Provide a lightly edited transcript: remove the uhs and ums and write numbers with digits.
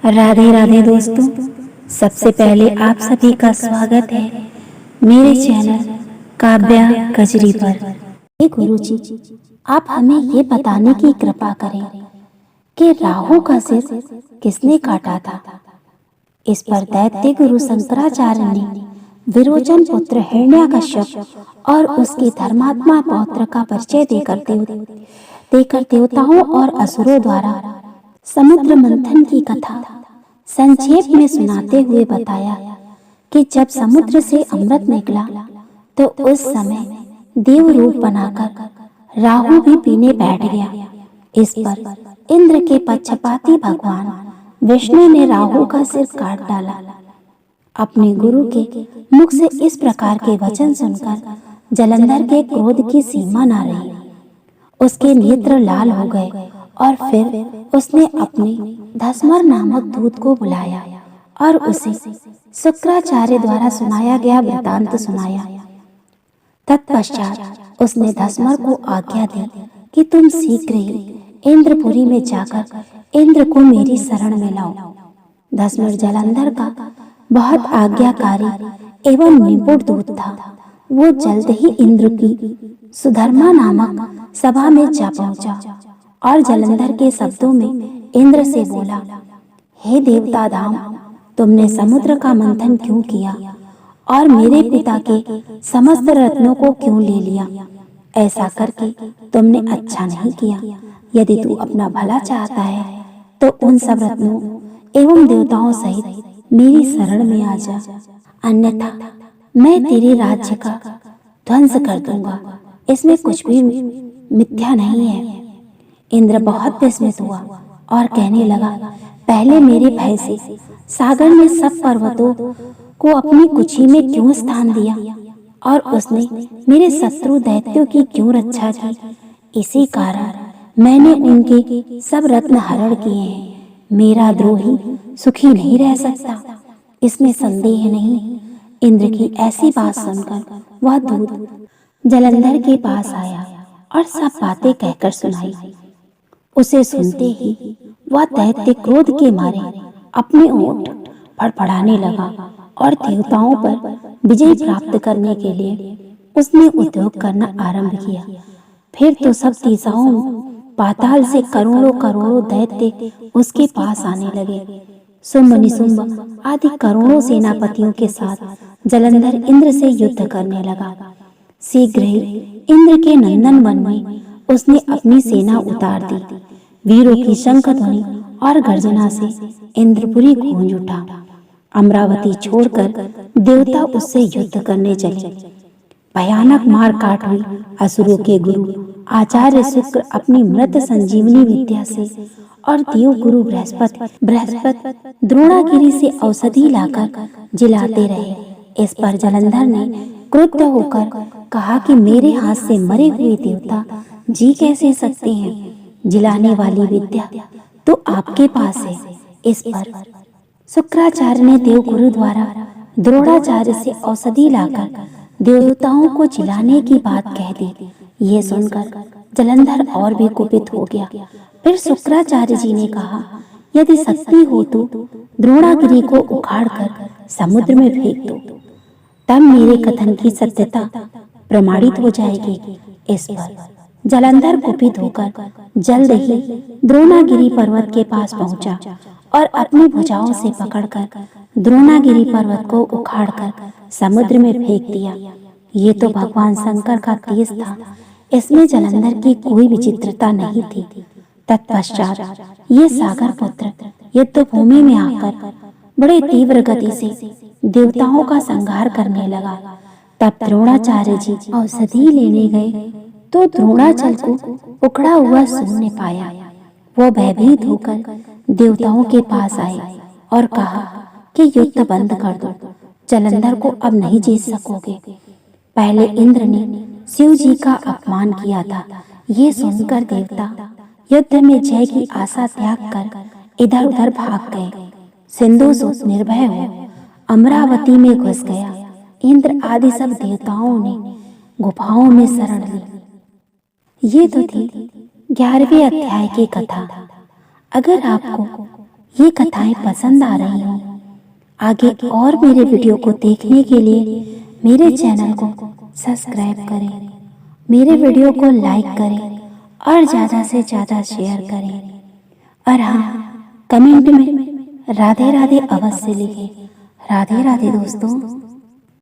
राधे राधे दोस्तों। सबसे पहले आप सभी का स्वागत है मेरे चैनल काव्या कजरी पर। हे गुरु जी, आप हमें ये बताने की कृपा करें कि राहु का सिर किसने काटा था। इस पर दैत्य गुरु शंकराचार्य ने विरोचन पुत्र हिरण्यकश्यप और उसके धर्मात्मा पौत्र का परिचय देकर देवताओं और असुरों द्वारा समुद्र मंथन की कथा संक्षेप में सुनाते हुए बताया कि जब समुद्र से अमृत निकला तो उस समय देव रूप बनाकर राहु भी पीने बैठ गया। इस पर इंद्र के पक्षपाती भगवान विष्णु ने राहु का सिर काट डाला। अपने गुरु के मुख से इस प्रकार के वचन सुनकर जलंधर के क्रोध की सीमा न रही। उसके नेत्र लाल हो गए और फिर उसने अपने धसमर नामक दूत को बुलाया और उसे शुक्राचार्य द्वारा सुनाया गया वृतांत सुनाया। तत्पश्चात उसने धसमर को आज्ञा दी कि तुम शीघ्र ही इंद्रपुरी में जाकर इंद्र को मेरी शरण में लाओ। धसमर जलंधर का बहुत आज्ञाकारी एवं निपुण दूत था। वो जल्द ही इंद्र की सुधर्मा नामक सभा में जा पहुंचा और जलंधर के शब्दों में इंद्र से बोला, हे देवता धाम, तुमने समुद्र का मंथन क्यों किया और मेरे पिता के समस्त रत्नों को क्यों ले लिया? ऐसा करके तुमने अच्छा नहीं किया। यदि तू अपना भला चाहता है तो उन सब रत्नों एवं देवताओं सहित मेरी शरण में आ जा, अन्यथा मैं तेरे राज्य का ध्वंस कर दूंगा। इसमें कुछ भी मिथ्या नहीं है। इंद्र बहुत विस्मित हुआ और कहने लगा, पहले मेरे भय से सागर में सब पर्वतों को अपनी कुक्षी में क्यों स्थान दिया और उसने मेरे शत्रु दैत्यों की क्यों रक्षा की? इसी कारण मैंने उनके सब रत्न हरण किए हैं। मेरा द्रोही सुखी नहीं रह सकता, इसमें संदेह नहीं। इंद्र की ऐसी बात सुनकर वह दूत जलंधर के पास आया और सब बातें कहकर सुनाई। उसे सुनते ही वह दैत्य क्रोध के मारे अपने ओठ फड़फड़ाने लगा और देवताओं पर विजय प्राप्त करने के लिए उसने उद्योग करना आरंभ किया। फिर तो सब दिशाओं पाताल से करोड़ों करोड़ों दैत्य उसके पास आने लगे। शुंभ निशुंभ आदि करोड़ों सेनापतियों के साथ जलंधर इंद्र से युद्ध करने लगा। शीघ्र ही इंद्र के नंदन वन में उसने अपनी सेना उतार दी। वीरों की शंख ध्वनि और गर्जना से इंद्रपुरी गूंज उठा। अमरावती छोड़कर देवता उससे युद्ध करने चले। भयानक मार काट हुई। असुरों के गुरु आचार्य शुक्र अपनी मृत संजीवनी विद्या से और देव गुरु बृहस्पति द्रोणागिरी से औषधि लाकर जिलाते रहे। इस पर जलंधर ने क्रुद्ध होकर कहा कि मेरे हाथ से मरे हुए देवता जी कैसे सकते हैं? जिलाने वाली विद्या तो आपके पास है। इस पर शुक्राचार्य ने देवगुरु द्वारा द्रोणाचार्य से औषधि लाकर देवताओं को जिलाने की बात कह दी। ये सुनकर जलंधर और भी कुपित हो गया। फिर शुक्राचार्य जी ने कहा, यदि शक्ति हो तो द्रोणागिरी को उखाड़कर समुद्र में फेंक दो, तब मेरे कथन की सत्यता प्रमाणित हो जाएगी। इस पर जलंधर कुपित होकर जल्द ही द्रोणागिरी पर्वत के पास पहुंचा और अपनी भुजाओं से पकड़कर द्रोणागिरी पर्वत को उखाड़कर समुद्र में फेंक दिया। ये तो भगवान शंकर का तेज था, इसमें जलंधर की कोई विचित्रता नहीं थी। तत्पश्चात ये सागर पुत्र युद्ध भूमि में आकर बड़े तीव्र गति से देवताओं का संहार करने लगा। तब द्रोणाचार्य जी औषधि लेने गए तो द्रोणाचल को उखड़ा हुआ शून्य पाया। वो भयभीत होकर देवताओं के पास आए और कहा कि युद्ध बंद कर दो, जलंधर को अब नहीं जीत सकोगे। पहले इंद्र ने शिव जी का अपमान किया था। ये सुनकर देवता युद्ध में जय की आशा त्याग कर इधर उधर भाग गए। सिंधुसुत निर्भय हो अमरावती में घुस गया। इंद्र आदि सब देवताओं ने गुफाओं में शरण ली। ये तो थी 11वें अध्याय की कथा। अगर आपको ये कथाएं पसंद आ रही हों, आगे और मेरे वीडियो को देखने के लिए मेरे चैनल को सब्सक्राइब करें, मेरे वीडियो को लाइक करें और ज़्यादा से ज़्यादा शेयर करें। और हाँ, कमेंट में राधे राधे अवश्य लिखें। राधे राधे दोस्तों।